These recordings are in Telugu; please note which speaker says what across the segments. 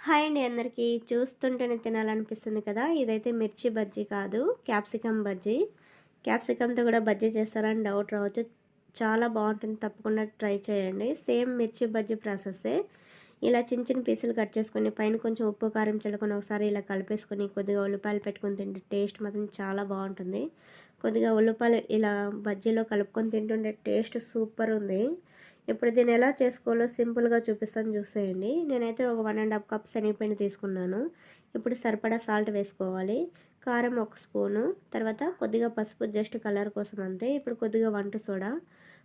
Speaker 1: హాయ్ అండి అందరికీ. చూస్తుంటేనే తినాలనిపిస్తుంది కదా! ఇదైతే మిర్చి బజ్జీ కాదు, క్యాప్సికమ్ బజ్జీ. క్యాప్సికమ్‌తో కూడా బజ్జీ చేస్తారని డౌట్ రావచ్చు. చాలా బావుంటుంది. తప్పకుండా ట్రై చేయండి. సేమ్ మిర్చి బజ్జీ ప్రాసెస్సే. ఇలా చిన్న చిన్న పీసులు కట్ చేసుకొని పైన కొంచెం ఉప్పు, కారం చల్లుకొని ఒకసారి ఇలా కలిపేసుకొని కొద్దిగా ఉల్లిపాయలు పెట్టుకొని తింటే టేస్ట్ మాత్రం చాలా బావుంటుంది. కొద్దిగా ఉల్లిపాయలు ఇలా బజ్జీలో కలుపుకొని తింటుంటే టేస్ట్ సూపర్ ఉంది. ఇప్పుడు దీన్ని ఎలా చేసుకోవాలో సింపుల్‌గా చూపిస్తాను చూసేయండి. నేనైతే ఒక 1 ½ కప్ శనగపిండి తీసుకున్నాను. ఇప్పుడు సరిపడా సాల్ట్ వేసుకోవాలి. కారం ఒక స్పూను, తర్వాత కొద్దిగా పసుపు జస్ట్ కలర్ కోసం అంతే. ఇప్పుడు కొద్దిగా వంట సోడా,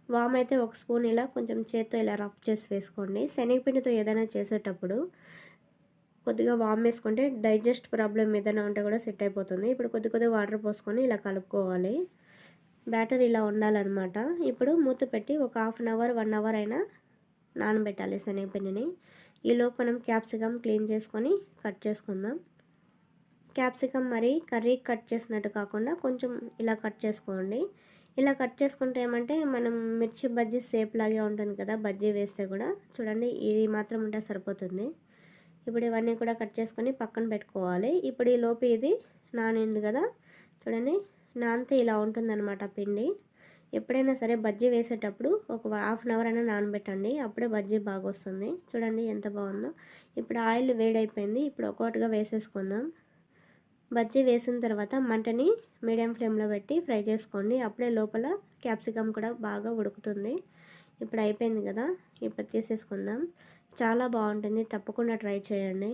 Speaker 1: వామ్ అయితే ఒక స్పూన్ ఇలా కొంచెం చేత్తో ఇలా రఫ్ చేసి వేసుకోండి. శనగపిండితో ఏదైనా చేసేటప్పుడు కొద్దిగా వామ్ వేసుకుంటే డైజెస్ట్ ప్రాబ్లమ్ ఏదైనా ఉంటే కూడా సెట్ అయిపోతుంది. ఇప్పుడు కొద్దిగా వాటర్ పోసుకొని ఇలా కలుపుకోవాలి. బ్యాటర్ ఇలా ఉండాలన్నమాట. ఇప్పుడు మూత పెట్టి ఒక హాఫ్ అన్ అవర్ 1 అవర్ అయినా నానబెట్టాలి శనగపిండిని. ఈలోపు మనం క్యాప్సికమ్ క్లీన్ చేసుకొని కట్ చేసుకుందాం. క్యాప్సికమ్ మరి కర్రీ కట్ చేసినట్టు కాకుండా కొంచెం ఇలా కట్ చేసుకోండి. ఇలా కట్ చేసుకుంటే ఏమంటే మనం మిర్చి బజ్జీ షేప్ లాగే ఉంటుంది కదా, బజ్జీ వేస్తే కూడా. చూడండి, ఇది మాత్రం ఉంటే సరిపోతుంది. ఇప్పుడు ఇవన్నీ కూడా కట్ చేసుకొని పక్కన పెట్టుకోవాలి. ఇప్పుడు ఈలోపు ఇది నానింది కదా, చూడండి, నానితే ఇలా ఉంటుందన్నమాట పిండి. ఎప్పుడైనా సరే బజ్జీ వేసేటప్పుడు ఒక హాఫ్ అన్ అవర్ అయినా నానబెట్టండి. అప్పుడే బజ్జీ బాగా వస్తుంది. చూడండి ఎంత బాగుందో. ఇప్పుడు ఆయిల్ వేడైపోయింది. ఇప్పుడు ఒక్కొక్కటిగా వేసేసుకుందాం. బజ్జీ వేసిన తర్వాత మంటని మీడియం ఫ్లేమ్లో పెట్టి ఫ్రై చేసుకోండి. అప్పుడే లోపల క్యాప్సికమ్ కూడా బాగా ఉడుకుతుంది. ఇప్పుడు అయిపోయింది కదా, ఇప్పుడు తీసేసుకుందాం. చాలా బాగుంటుంది. తప్పకుండా ట్రై చేయండి.